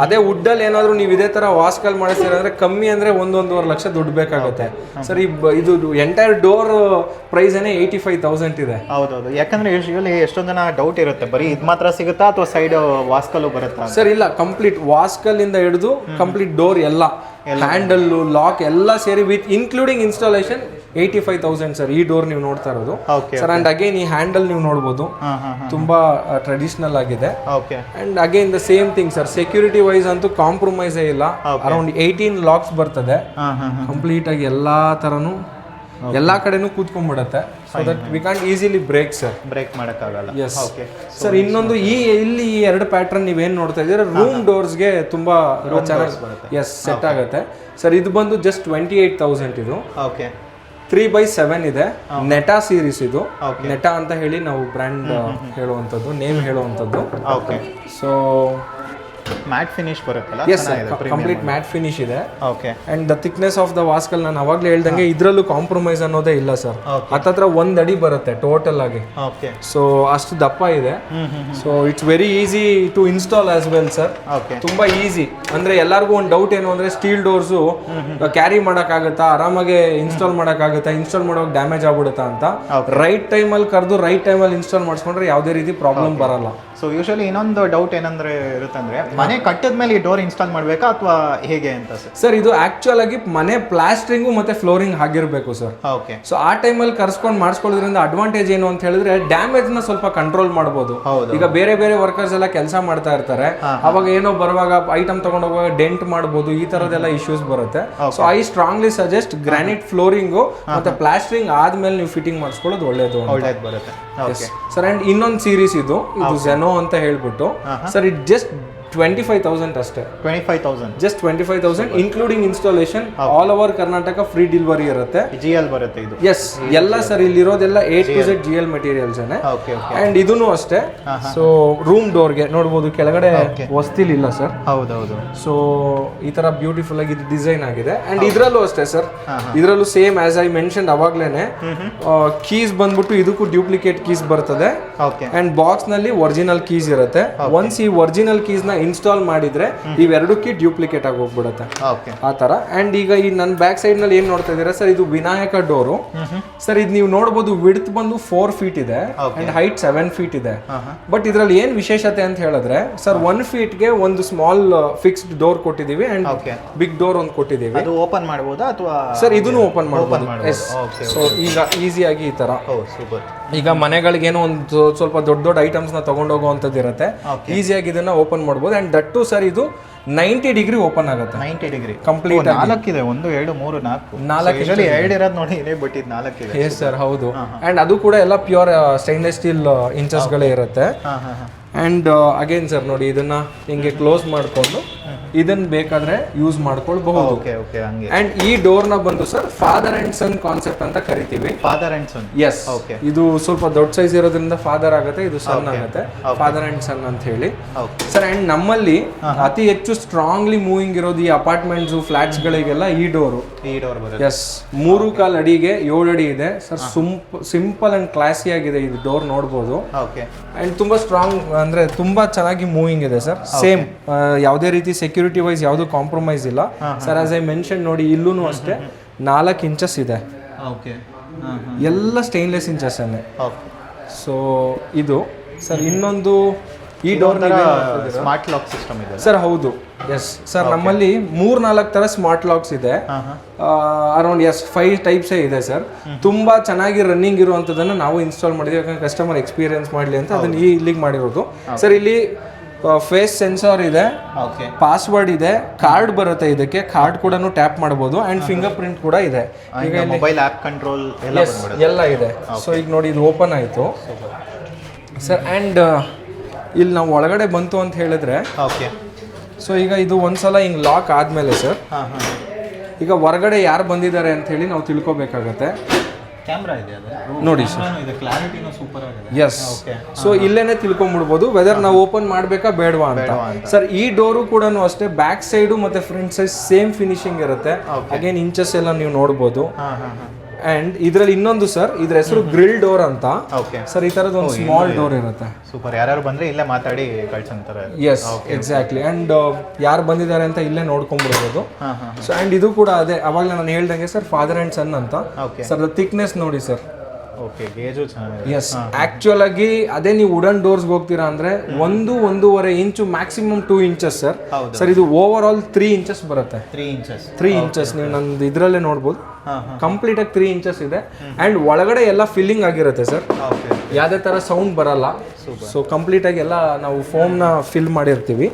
ಅದೇ ವುಡ್ ಅಲ್ಲಿ ಏನಾದ್ರು ನೀವು ಇದೇ ತರ ವಾಸ್ಕಲ್ ಮಾಡಿಸ್ತೀರ ಅಂದ್ರೆ ಕಮ್ಮಿ ಅಂದ್ರೆ 1-1.5 ಲಕ್ಷ ದುಡ್ಡು ಬೇಕಾಗುತ್ತೆ ಸರ್. ಇದು ಎಂಟೈರ್ ಡೋರ್ ಪ್ರೈಸ್ ಏನೇ 85,000 ಇದೆ. ಹೌದೌದು. ಯಾಕಂದ್ರೆ ಯೂಶುವಲಿ ಎಷ್ಟೊಂದು ಜನ ಡೌಟ್ ಇರುತ್ತೆ, ಬರೀ ಇದು ಮಾತ್ರ ಸಿಗುತ್ತಾ ಅಥವಾ ಸೈಡ್ ವಾಸ್ಕಲ್ ಬರುತ್ತಾ? ಸರ್ ಇಲ್ಲ, ಕಂಪ್ಲೀಟ್ ವಾಸ್ಕಲ್ ಇಂದ ಹಿಡಿದು ಕಂಪ್ಲೀಟ್ ಡೋರ್ ಎಲ್ಲ, ಹ್ಯಾಂಡಲ್, ಲಾಕ್ ಎಲ್ಲ ಸೇರಿ ವಿತ್ ಇನ್ಕ್ಲೂಡಿಂಗ್ ಇನ್ಸ್ಟಾಲೇಷನ್ 85,000 ಸರ್. ಈ ಡೋರ್ ನೀವು ನೋಡ್ತಾ ಇರೋದು ಸರ್. ಅಂಡ್ ಅಗೇನ್ ಈ ಹ್ಯಾಂಡಲ್ ನೀವು ನೋಡ್ಬೋದು, ತುಂಬಾ ಟ್ರೆಡಿಷನಲ್ ಆಗಿದೆ. And again the same thing sir. Security wise ಅಂತೂ ಕಾಂಪ್ರಮೈಸೇ ಇಲ್ಲ. ಅರೌಂಡ್ 18 ಲಾಕ್ಸ್ ಬರ್ತದೆ. ಕಂಪ್ಲೀಟ್ ಆಗಿ ಎಲ್ಲಾ ತರನು ಎಲ್ಲಾ ಕಡೆನೂ ಕೂತ್ಕೊಂಡ್ಬಿಡತ್ತೆ. So that we can't easily break sir. Break ಮಾಡಕ್ಕಾಗಲ್ಲ. Yes sir. ಇನ್ನೊಂದು ಇಲ್ಲಿ ಈ 2 ಪ್ಯಾಟರ್ನ್ ನೀವೇನ್ ನೋಡ್ತಾ ಇದ್ದೀರಾ, ರೂಮ್ ಡೋರ್ಸ್ಗೆ ತುಂಬಾ ಚೆನ್ನಾಗಿ ಎಸ್ ಸೆಟ್ ಆಗುತ್ತೆ ಸರ್. ಇದು ಬಂದು ಜಸ್ಟ್ 28,000 ಇದು. 3x7 ಇದೆ. ನೆಟಾ ಸೀರೀಸ್ ಇದು. ನೆಟಾ ಅಂತ ಹೇಳಿ ನಾವು ಬ್ರ್ಯಾಂಡ್ ಹೇಳುವಂಥದ್ದು, ನೇಮ್ ಹೇಳುವಂಥದ್ದು. ಸೊ ಮ್ಯಾಟ್ ಫಿನಿಶ್ ಬರುತ್ತಲ್ಲ? Yes sir, complete matte finish ಇದೆ. And the thickness of the ವಾಸ್ಕಲ್ ನಾನು ಅವಾಗಲೇ ಹೇಳ್ದಂಗೆ ಇದ್ರಲ್ಲೂ ಕಾಂಪ್ರಮೈಸ್ ಅನ್ನೋದೇ ಇಲ್ಲ ಸರ್. ಹತ್ತತ್ರ 1 ಅಡಿ ಬರುತ್ತೆ ಟೋಟಲ್ ಆಗಿ. ಸೊ ಅಷ್ಟು ದಪ್ಪ ಇದೆ. So it's very easy to install as well sir. ತುಂಬಾ ಈಸಿ. ಅಂದ್ರೆ ಎಲ್ಲರಿಗೂ ಒಂದು ಡೌಟ್ ಏನು ಅಂದ್ರೆ ಸ್ಟೀಲ್ ಡೋರ್ಸು ಕ್ಯಾರಿ ಮಾಡೋಕ್ಕಾಗತ್ತಾ, ಆರಾಮಾಗಿ ಇನ್ಸ್ಟಾಲ್ ಮಾಡೋಕ್ಕಾಗತ್ತಾ, ಇನ್ಸ್ಟಾಲ್ ಮಾಡೋಕೆ ಡ್ಯಾಮೇಜ್ ಆಗ್ಬಿಡುತ್ತಾ ಅಂತ. ರೈಟ್ ಟೈಮಲ್ಲಿ ಕರೆದು ರೈಟ್ ಟೈಮಲ್ಲಿ ಇನ್ಸ್ಟಾಲ್ ಮಾಡಿಸ್ಕೊಂಡ್ರೆ ಯಾವುದೇ ರೀತಿ ಪ್ರಾಬ್ಲಮ್ ಬರಲ್ಲ. ಸೊ ಯೂಶಲಿ ಇನ್ನೊಂದು ಡೌಟ್ ಏನಂದ್ರೆ ಇರುತ್ತಂದ್ರೆ, ಮನೆ ಕಟ್ಟದ ಮೇಲೆ ಈ ಡೋರ್ ಇನ್ಸ್ಟಾಲ್ ಮಾಡಬೇಕಾ ಅಥವಾ ಹೇಗೆ ಅಂತ ಸರ್? ಇದು ಆಕ್ಚುಲ್ ಆಗಿ ಮನೆ ಪ್ಲಾಸ್ಟ್ರಿಂಗು ಮತ್ತೆ ಫ್ಲೋರಿಂಗ್ ಆಗಿರ್ಬೇಕು ಸರ್. ಸೊ ಆ ಟೈಮಲ್ಲಿ ಕರ್ಸ್ಕೊಂಡು ಮಾಡಿಸ್ಕೊಳ್ಳೋದ್ರಿಂದ ಅಡ್ವಾಂಟೇಜ್ ಏನು ಅಂತ ಹೇಳಿದ್ರೆ ಡ್ಯಾಮೇಜ್ ನ ಸ್ವಲ್ಪ ಕಂಟ್ರೋಲ್ ಮಾಡಬಹುದು. ಈಗ ಬೇರೆ ಬೇರೆ ವರ್ಕರ್ಸ್ ಎಲ್ಲ ಕೆಲಸ ಮಾಡ್ತಾ ಇರ್ತಾರೆ, ಅವಾಗ ಏನೋ ಬರುವಾಗ ಐಟಮ್ ತಗೊಂಡು ಹೋಗುವಾಗ ಡೆಂಟ್ ಮಾಡಬಹುದು, ಈ ತರದೆಲ್ಲ ಇಶ್ಯೂಸ್ ಬರುತ್ತೆ. So I strongly suggest granite flooring ಮತ್ತೆ ಪ್ಲಾಸ್ಟ್ರಿಂಗ್ ಆದ್ಮೇಲೆ ನೀವು ಫಿಟ್ಟಿಂಗ್ ಮಾಡಿಸ್ಕೊಳ್ಳೋದು ಒಳ್ಳೇದು ಬರುತ್ತೆ ಸರ್. ಅಂಡ್ ಇನ್ನೊಂದು ಸೀರೀಸ್ ಇದು ಝೆನೋ ಅಂತ ಹೇಳ್ಬಿಟ್ಟು ಸರ್. ಇಟ್ ಜಸ್ಟ್ 25,000 ಅಷ್ಟೇ. 25,000 just 25,000 including installation. All over Karnataka free delivery ಇರುತ್ತೆ. GL ಬರುತ್ತೆ ಇದು. ಎಸ್, ಎಲ್ಲ ಸರ್ ಇಲ್ಲಿರೋದೆಲ್ಲ A to Z GL materials and ಇದೂ ಅಷ್ಟೇ. ಸೊ ರೂಮ್ ಡೋರ್ಗೆ ನೋಡ್ಬೋದು ಕೆಳಗಡೆ ವಸ್ತಿಲಿಲ್ಲ ಸರ್. ಹೌದೌದು. ಸೊ ಈ ತರ ಬ್ಯೂಟಿಫುಲ್ ಆಗಿ ಇದು ಡಿಸೈನ್ ಆಗಿದೆ. ಅಂಡ್ ಇದ್ರಲ್ಲೂ ಅಷ್ಟೇ ಸರ್, ಇದ್ರಲ್ಲೂ ಸೇಮ್ ಆಸ್ ಐ ಮೆನ್ಷನ್ ಅವಾಗ್ಲೇನೆ ಕೀಸ್ ಬಂದ್ಬಿಟ್ಟು ಇದಕ್ಕೂ ಡ್ಯೂಪ್ಲಿಕೇಟ್ ಕೀಸ್ ಬರ್ತದೆ. ಅಂಡ್ ಬಾಕ್ಸ್ ನಲ್ಲಿ ಒರಿಜಿನಲ್ ಕೀಸ್ ಇರುತ್ತೆ. ಒನ್ಸ್ ಈ ಒರಿಜಿನಲ್ ಕೀಸ್ ನ ಇನ್ಸ್ಟಾಲ್ ಮಾಡಿದ್ರೆ ಇವೆರಡು ಕೀ ಡ್ಯೂಪ್ಲಿಕೇಟ್ ಆಗಿ ಹೋಗ್ಬಿಡುತ್ತೆ ಆ ತರ. ಅಂಡ್ ಈಗ ಈ ನನ್ನ ಬ್ಯಾಕ್ ಸೈಡ್ ನಲ್ಲಿ ಏನ್ ನೋಡ್ತಾ ಇದೀರಾ ಸರ್, ಇದು ವಿನಾಯಕ ಡೋರು ಸರ್. ಇದು ನೀವು ನೋಡಬಹುದು ವಿಡ್ತ್ ಬಂದು 4 ಫೀಟ್ ಇದೆ ಅಂಡ್ ಹೈಟ್ 7 ಫೀಟ್ ಇದೆ. ಬಟ್ ಇದ್ರಲ್ಲಿ ಏನ್ ವಿಶೇಷತೆ ಅಂತ ಹೇಳಿದ್ರೆ ಸರ್, 1 ಫೀಟ್ ಗೆ ಒಂದು ಸ್ಮಾಲ್ ಫಿಕ್ಸ್ಡ್ ಡೋರ್ ಕೊಟ್ಟಿದೀವಿ ಅಂಡ್ ಬಿಗ್ ಡೋರ್ ಒಂದು ಕೊಟ್ಟಿದೀವಿ. ಅದು ಓಪನ್ ಮಾಡಬಹುದಾ ಅಥವಾ ಸರ್ ಇದನ್ನು ಓಪನ್ ಮಾಡಬಹುದು. ಸೊ ಈಗ ಈಸಿಯಾಗಿ ಈ ತರ ಈಗ ಮನೆಗಳಿಗೆ ಏನೋ ಒಂದು ಸ್ವಲ್ಪ ದೊಡ್ಡ ದೊಡ್ಡ ಐಟಮ್ಸ್ ನ ತಗೊಂಡೋಗುವಂತದ್ದು ಇರುತ್ತೆ, ಈಸಿಯಾಗಿ ಇದನ್ನ ಓಪನ್ ಮಾಡಬಹುದು. ಅಂಡ್ ದಟ್ಟು ಸರ್ ಇದು 90 ಡಿಗ್ರಿ ಓಪನ್ ಆಗುತ್ತೆ. 90 ಡಿಗ್ರಿ ಕಂಪ್ಲೀಟ್. 4 ಇದೆ, 1 2 3 4 2 ಇರೋದು ನೋಡಿ ಇದೆ, ಬಟ್ ಇದು 4 ಇದೆ. ಎಸ್ ಸರ್, ಹೌದು. ಅಂಡ್ ಅದು ಕೂಡ ಎಲ್ಲ ಪ್ಯೂರ್ ಸ್ಟೈನ್ಲೆಸ್ ಸ್ಟೀಲ್ ಇಂಚಸ್ ಗಳೇ ಇರುತ್ತೆ. ಅಂಡ್ ಅಗೇನ್ ಸರ್ ನೋಡಿ, ಇದನ್ನ ಹಿಂಗೆ ಕ್ಲೋಸ್ ಮಾಡ್ಕೊಂಡು ಇದನ್ನ ಬೇಕಾದ್ರೆ ಯೂಸ್ ಮಾಡ್ಕೊಳ್ಬಹುದು. ಅಂಡ್ ಈ ಡೋರ್ ನ ಬಂದು sir father and son concept ಅಂತ ಕರಿತೀವಿ. Father and son, yes. ಇದು ಸ್ವಲ್ಪ ದೊಡ್ಡ ಸೈಜ್ ಇರೋದ್ರಿಂದ ಫಾದರ್ ಆಗುತ್ತೆ, ಇದು ಸನ್ ಆಗುತ್ತೆ. ಫಾದರ್ ಅಂಡ್ ಸನ್ ಅಂತ ಹೇಳಿ ಸರ್. ಅಂಡ್ ನಮ್ಮಲ್ಲಿ ಅತಿ ಹೆಚ್ಚು ಸ್ಟ್ರಾಂಗ್ಲಿ ಮೂವಿಂಗ್ ಇರೋದು ಈ ಅಪಾರ್ಟ್ಮೆಂಟ್ಸ್ ಫ್ಲಾಟ್ಸ್ ಗಳಿಗೆಲ್ಲ ಈ ಡೋರು. ಎಸ್, 3.25 ಅಡಿಗೆ 7 ಅಡಿ ಇದೆ ಸರ್. ಸಿಂಪಲ್ ಅಂಡ್ ಕ್ಲಾಸಿ ಆಗಿದೆ ಇದು ಡೋರ್, ನೋಡ್ಬೋದು. ಅಂಡ್ ತುಂಬಾ ಸ್ಟ್ರಾಂಗ್ ಅಂದ್ರೆ ತುಂಬಾ ಚೆನ್ನಾಗಿ ಮೂವಿಂಗ್ ಇದೆ ಸರ್. ಸೇಮ್ ಯಾವುದೇ ರೀತಿ ಸೆಕ್ಯೂರಿಟಿ ವೈಸ್ ಯಾವುದು ಕಾಂಪ್ರಮೈಸ್ ಇಲ್ಲ ಸರ್. ಆಸ್ ಐ ಮೆನ್ಷನ್ ನೋಡಿ, ಇಲ್ಲೂ ಅಷ್ಟೇ 4 ಇಂಚಸ್ ಇದೆ, ಎಲ್ಲ ಸ್ಟೈನ್ಲೆಸ್ ಇಂಚಸ್ ಅನ್ನೇ. ಸೊ ಇದು ಸರ್ ಇನ್ನೊಂದು ಈ ಡೋರ್ ಸ್ಮಾರ್ಟ್ ಲಾಕ್ ಸಿಸ್ಟಮ್ ಇದೆ ಸರ್. ಹೌದು, ಎಸ್ ಸರ್. ನಮ್ಮಲ್ಲಿ 3-4 ತರ ಸ್ಮಾರ್ಟ್ ಲಾಕ್ಸ್ ಇದೆ. ಅರೌಂಡ್ 5 ಟೈಪ್ಸೇ ಇದೆ ಸರ್. ತುಂಬಾ ಚೆನ್ನಾಗಿ ರನ್ನಿಂಗ್ ಇರುವಂತದನ್ನ ನಾವು ಇನ್ಸ್ಟಾಲ್ ಮಾಡಿದ್ವಿ, ಯಾಕಂದ್ರೆ ಕಸ್ಟಮರ್ ಎಕ್ಸ್ಪೀರಿಯನ್ಸ್ ಮಾಡಲಿ ಅಂತ ಅದನ್ನ ಇಲ್ಲಿಗೆ ಮಾಡಿರೋದು ಸರ್. ಇಲ್ಲಿ ಫೇಸ್ ಸೆನ್ಸಾರ್ ಇದೆ, ಪಾಸ್ವರ್ಡ್ ಇದೆ, ಕಾರ್ಡ್ ಬರುತ್ತೆ. ಇದಕ್ಕೆ ಕಾರ್ಡ್ ಕೂಡ ಟ್ಯಾಪ್ ಮಾಡಬಹುದು ಅಂಡ್ ಫಿಂಗರ್ ಪ್ರಿಂಟ್ ಕೂಡ ಇದೆ. ಈಗ ಮೊಬೈಲ್ ಆಪ್ ಕಂಟ್ರೋಲ್ ಎಲ್ಲ ಇದೆ. ಸೊ ಈಗ ನೋಡಿ, ಇದು ಓಪನ್ ಆಯಿತು ಸರ್. ಅಂಡ್ ಇಲ್ಲಿ ನಾವು ಒಳಗಡೆ ಬಂತು ಅಂತ ಹೇಳಿದ್ರೆ, ಸೊ ಈಗ ಇದು ಒಂದ್ಸಲ ಹಿಂಗ್ ಲಾಕ್ ಆದ್ಮೇಲೆ ಸರ್, ಈಗ ಹೊರಗಡೆ ಯಾರು ಬಂದಿದ್ದಾರೆ ಅಂತ ಹೇಳಿ ನಾವು ತಿಳ್ಕೊಬೇಕಾಗತ್ತೆ. ಕ್ಯಾಮ್ರಾ ಇದೆ ನೋಡಿ ಸರ್, ಎಸ್. ಸೊ ಇಲ್ಲೇನೆ ತಿಳ್ಕೊಂಡ್ಬಿಡ್ಬೋದು ವೆದರ್ ನಾವು ಓಪನ್ ಮಾಡ್ಬೇಕಾ ಬೇಡವಾ ಅಂತ ಸರ್. ಈ ಡೋರು ಕೂಡ ಅಷ್ಟೇ, ಬ್ಯಾಕ್ ಸೈಡು ಮತ್ತೆ ಫ್ರಂಟ್ ಸೈಡ್ ಸೇಮ್ ಫಿನಿಶಿಂಗ್ ಇರುತ್ತೆ. ಅಗೇನ್ ಇಂಚಸ್ ಎಲ್ಲ ನೀವು ನೋಡ್ಬೋದು. ಅಂಡ್ ಇದ್ರಲ್ಲಿ ಇನ್ನೊಂದು ಸರ್, ಇದ್ರ ಹೆಸರು ಗ್ರಿಲ್ ಡೋರ್ ಅಂತ ಸರ್. ಈ ತರದ ಒಂದು ಸ್ಮಾಲ್ ಡೋರ್ ಇರುತ್ತೆ. ಸೂಪರ್. ಯಾರು ಬಂದ್ರೆ ಇಲ್ಲೇ ಮಾತಾಡಿ ಕಳ್ಸಂತಾರೆ. S, exactly. ಅಂಡ್ ಯಾರು ಬಂದಿದ್ದಾರೆ ಅಂತ ಇಲ್ಲೇ ನೋಡ್ಕೊಂಡ್ಬಿಡ್ಬೋದು. ಸೊ ಅಂಡ್ ಇದು ಕೂಡ ಅದೇ ಅವಾಗಲೇ ನಾನು ಹೇಳ್ದಂಗೆ ಸರ್, ಫಾದರ್ ಅಂಡ್ ಸನ್ ಅಂತ ಸರ್. ಥಿಕ್ನೆಸ್ ನೋಡಿ ಸರ್. ಎಸ್, ಆಕ್ಚುಯಲ್ ಆಗಿ ಅದೇ ನೀವು ವುಡನ್ ಡೋರ್ಸ್ ಹೋಗ್ತೀರಾ ಅಂದ್ರೆ 1-1.5 ಇಂಚು, ಮ್ಯಾಕ್ಸಿಮಮ್ 2 ಇಂಚಸ್ ಸರ್. ಸರ್ ಇದು ಓವರ್ ಆಲ್ 3 ಇಂಚಸ್ ಬರುತ್ತೆ. 3 ಇಂಚಸ್ ನೀವು ನಂದು ಇದ್ರಲ್ಲೇ ನೋಡ್ಬೋದು. ಕಂಪ್ಲೀಟ್ ಆಗಿ 3 ಇಂಚಸ್ ಇದೆ. ಅಂಡ್ ಒಳಗಡೆ ಎಲ್ಲ ಫಿಲ್ಲಿಂಗ್ ಆಗಿರುತ್ತೆ ಸರ್, ಯಾವುದೇ ತರ ಸೌಂಡ್ ಬರಲ್ಲ. ಸೊ ಕಂಪ್ಲೀಟ್ ಆಗಿ ಎಲ್ಲ ನಾವು ಫೋಮ್ ನ ಫಿಲ್ ಮಾಡಿರ್ತೀವಿ.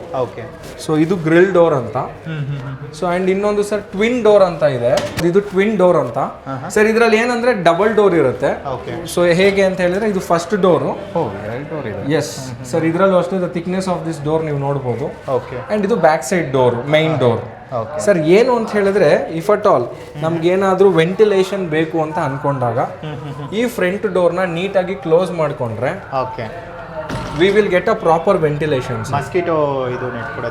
ಸೊ ಇದು ಗ್ರಿಲ್ ಡೋರ್ ಅಂತ. ಸೊ ಅಂಡ್ ಇನ್ನೊಂದು ಸರ್ ಟ್ವಿನ್ ಡೋರ್ ಅಂತ ಇದೆ. ಇದು ಟ್ವಿನ್ ಡೋರ್ ಅಂತ ಸರ್. ಇದ್ರಲ್ಲಿ ಏನಂದ್ರೆ ಡಬಲ್ ಡೋರ್ ಇರುತ್ತೆ. ಸೊ ಹೇಗೆ ಅಂತ ಹೇಳಿದ್ರೆ, ಇದು ಫಸ್ಟ್ ಡೋರು. ಎಸ್ ಸರ್, ಇದ್ರಲ್ಲೂ ಅಷ್ಟೇ the thickness of this door ನೀವು ನೋಡ್ಬೋದು. ಅಂಡ್ ಇದು back side door, main door sir. ಏನು ಅಂತ ಹೇಳಿದ್ರೆ, ಇಫ್ ಅಟ್ ಆಲ್ ನಮ್ಗೆ ಏನಾದ್ರೂ ವೆಂಟಿಲೇಷನ್ ಬೇಕು ಅಂತ ಅನ್ಕೊಂಡಾಗ ಈ ಫ್ರಂಟ್ ಡೋರ್ ನ ನೀಟಾಗಿ ಕ್ಲೋಸ್ ಮಾಡ್ಕೊಂಡ್ರೆ we will get a proper ventilation. Mosquito ಇದು ನೆಟ್ ಕೂಡ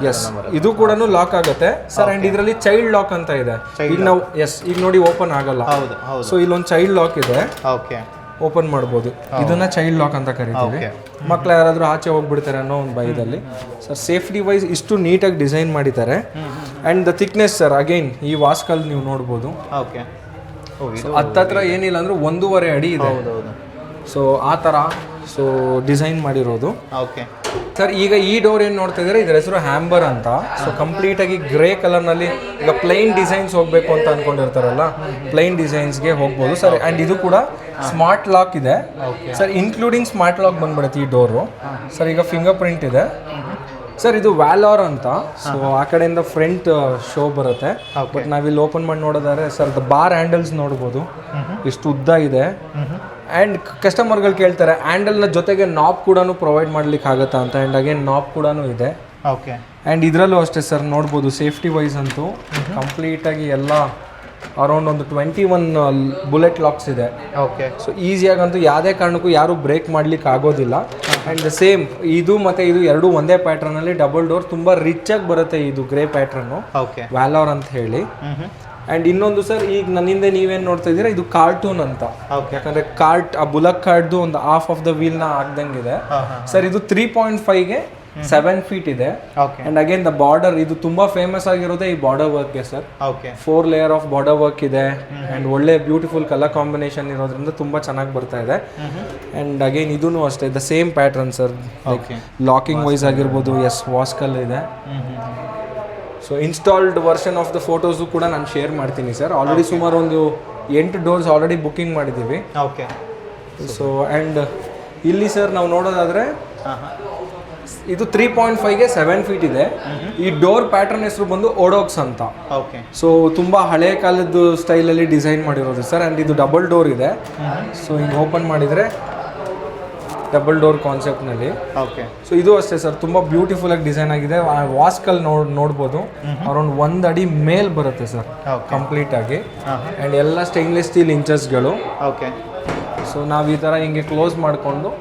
ಇದು ಕೂಡ ಲಾಕ್ ಆಗುತ್ತೆ ಸರ್. ಅಂಡ್ ಇದರಲ್ಲಿ ಚೈಲ್ಡ್ ಲಾಕ್ ಅಂತ ಇದೆ. ಈಗ ನಾವು ಈಗ ನೋಡಿ ಓಪನ್ ಆಗಲ್ಲ. ಸೊ ಇಲ್ಲೊಂದು ಚೈಲ್ಡ್ ಲಾಕ್ ಇದೆ, ಓಪನ್ ಮಾಡ್ಬೋದು. ಇದನ್ನ ಚೈಲ್ಡ್ ಲಾಕ್ ಅಂತ ಕರಿತೀವಿ. ಮಕ್ಳು ಯಾರಾದ್ರೂ ಆಚೆ ಹೋಗ್ಬಿಡ್ತಾರೆ ಅನ್ನೋ ಒಂದು ಭಯದಲ್ಲಿ ಸರ್, ಸೇಫ್ಟಿ ವೈಸ್ ಇಷ್ಟು ನೀಟಾಗಿ ಡಿಸೈನ್ ಮಾಡಿದ್ದಾರೆ. And the thickness sir, again ಈ ವಾಸ್ಕಲ್ ನೀವು ನೋಡ್ಬೋದು. ಹತ್ತತ್ರ ಏನಿಲ್ಲ ಅಂದ್ರೆ 1.5 ಅಡಿ ಇದೆ. ಸೊ ಆ ಥರ ಸೊ ಡಿಸೈನ್ ಮಾಡಿರೋದು ಸರ್. ಈಗ ಈ ಡೋರ್ ಏನು ನೋಡ್ತಾ ಇದ್ದಾರೆ, ಇದ್ರ ಹೆಸರು ಹ್ಯಾಂಬರ್ ಅಂತ. ಸೊ ಕಂಪ್ಲೀಟ್ ಆಗಿ ಗ್ರೇ ಕಲರ್ನಲ್ಲಿ, ಈಗ ಪ್ಲೈನ್ ಡಿಸೈನ್ಸ್ ಹೋಗ್ಬೇಕು ಅಂತ ಅನ್ಕೊಂಡಿರ್ತಾರಲ್ಲ, ಪ್ಲೈನ್ ಡಿಸೈನ್ಸ್ಗೆ ಹೋಗ್ಬೋದು ಸರ್. ಅಂಡ್ ಇದು ಕೂಡ ಸ್ಮಾರ್ಟ್ ಲಾಕ್ ಇದೆ ಸರ್, ಇನ್ಕ್ಲೂಡಿಂಗ್ ಸ್ಮಾರ್ಟ್ ಲಾಕ್ ಬಂದ್ಬಿಡುತ್ತೆ ಈ ಡೋರು ಸರ್. ಈಗ ಫಿಂಗರ್ ಪ್ರಿಂಟ್ ಇದೆ ಸರ್. ಇದು ವ್ಯಾಲಾರ್ ಅಂತ. ಸೊ ಆ ಕಡೆಯಿಂದ ಫ್ರಂಟ್ ಶೋ ಬರುತ್ತೆ. ಬಟ್ ನಾವಿಲ್ಲಿ ಓಪನ್ ಮಾಡಿ ನೋಡೋದಾದ್ರೆ ಸರ್, ದ ಬಾರ್ ಹ್ಯಾಂಡಲ್ಸ್ ನೋಡ್ಬೋದು, ಎಷ್ಟು ಉದ್ದ ಇದೆ. ಆ್ಯಂಡ್ ಕಸ್ಟಮರ್ಗಳು ಕೇಳ್ತಾರೆ ಹ್ಯಾಂಡಲ್ನ ಜೊತೆಗೆ ನಾಬ್ ಕೂಡ ಪ್ರೊವೈಡ್ ಮಾಡ್ಲಿಕ್ಕೆ ಆಗುತ್ತಾ ಅಂತ. ಆ್ಯಂಡ್ ಅಗೇನ್ ನಾಬ್ ಕೂಡ ಇದೆ. ಆ್ಯಂಡ್ ಇದರಲ್ಲೂ ಅಷ್ಟೇ ಸರ್ ನೋಡ್ಬೋದು ಸೇಫ್ಟಿ ವೈಸ್ ಅಂತೂ ಕಂಪ್ಲೀಟಾಗಿ ಎಲ್ಲ ಅರೌಂಡ್ ಒಂದು 21 ಬುಲೆಟ್ ಲಾಕ್ಸ್ ಇದೆ. ಓಕೆ. ಸೊ ಈಸಿಯಾಗಂತೂ ಯಾವುದೇ ಕಾರಣಕ್ಕೂ ಯಾರೂ ಬ್ರೇಕ್ ಮಾಡ್ಲಿಕ್ಕೆ ಆಗೋದಿಲ್ಲ. ಆ್ಯಂಡ್ ಸೇಮ್ ಇದು ಮತ್ತು ಇದು ಎರಡು ಒಂದೇ ಪ್ಯಾಟ್ರನಲ್ಲಿ ಡಬಲ್ ಡೋರ್ ತುಂಬ ರಿಚಾಗಿ ಬರುತ್ತೆ. ಇದು ಗ್ರೇ ಪ್ಯಾಟ್ರನ್ನು ಓಕೆ, ವ್ಯಾಲೋರ್ ಅಂತ ಹೇಳಿ. ಆ್ಯಂಡ್ ಇನ್ನೊಂದು ಸರ್, ಈಗ ನನ್ನಿಂದ ನೀವೇನು ನೋಡ್ತಾ ಇದ್ದೀರಾ, ಇದು ಕಾರ್ಟೂನ್ ಅಂತ. ಯಾಕಂದರೆ ಆ ಬುಲಕ್ ಕಾರ್ಡ್ದು ಒಂದು ಹಾಫ್ ಆಫ್ ದ ವೀಲ್ನ ಆಗ್ದಂಗಿದೆ ಸರ್. ಇದು 3.5ಗೆ 7 ಫೀಟ್ ಇದೆ. ಅಂಡ್ ಅಗೇನ್ ದ ಬಾರ್ಡರ್, ಇದು ತುಂಬಾ ಫೇಮಸ್ ಆಗಿರೋದೇ ಈ ಬಾರ್ಡರ್ ವರ್ಕ್ಗೆ sir. 4 layer of border work ಇದೆ. ಅಂಡ್ ಒಳ್ಳೆ ಬ್ಯೂಟಿಫುಲ್ ಕಲರ್ ಕಾಂಬಿನೇಷನ್ ಇರೋದ್ರಿಂದ ತುಂಬಾ ಚೆನ್ನಾಗಿ ಬರ್ತಾ ಇದೆ. ಅಂಡ್ ಅಗೇನ್ ಇದೂ ಅಷ್ಟೇ the same pattern sir. Locking wise ಆಗಿರ್ಬೋದು, ವಾಸ್ಕಲ್ ಇದೆ. So installed version of the photos ಕೂಡ ನಾನು ಶೇರ್ ಮಾಡ್ತೀನಿ ಸರ್. ಆಲ್ರೆಡಿ ಸುಮಾರು ಒಂದು 8 ಡೋರ್ಸ್ ಆಲ್ರೆಡಿ ಬುಕ್ಕಿಂಗ್ ಮಾಡಿದ್ದೀವಿ. ಓಕೆ. ಸೊ ಆ್ಯಂಡ್ ಇಲ್ಲಿ ಸರ್ ನಾವು ನೋಡೋದಾದರೆ ಇದು 3.5ಗೆ 7 ಫೀಟ್ ಇದೆ. ಈ ಡೋರ್ ಪ್ಯಾಟರ್ನ್ ಹೆಸರು ಬಂದು ಓಡೋಕ್ಸ್ ಅಂತ. ಓಕೆ. ಸೊ ತುಂಬ ಹಳೆ ಕಾಲದ ಸ್ಟೈಲಲ್ಲಿ ಡಿಸೈನ್ ಮಾಡಿರೋದು ಸರ್. ಆ್ಯಂಡ್ ಇದು ಡಬಲ್ ಡೋರ್ ಇದೆ. ಸೊ ಹಿಂಗೆ ಓಪನ್ ಮಾಡಿದರೆ ಡಬಲ್ ಡೋರ್ ಕಾನ್ಸೆಪ್ಟ್ನಲ್ಲಿ. ಓಕೆ. ಸೊ ಇದು ಅಷ್ಟೇ ಸರ್, ತುಂಬ ಬ್ಯೂಟಿಫುಲ್ಲಾಗಿ ಡಿಸೈನ್ ಆಗಿದೆ. ವಾಸ್ಕಲ್ ನೋಡ್ಬೋದು, ಅರೌಂಡ್ 1 ಅಡಿ ಮೇಲ್ ಬರುತ್ತೆ ಸರ್ ಕಂಪ್ಲೀಟಾಗಿ. ಆ್ಯಂಡ್ ಎಲ್ಲ ಸ್ಟೈನ್ಲೆಸ್ ಸ್ಟೀಲ್ ಇಂಚಸ್ಗಳು. ಓಕೆ. ಸೊ ನಾವು ಈ ಥರ ಹಿಂಗೆ ಕ್ಲೋಸ್ ಮಾಡಿಕೊಂಡು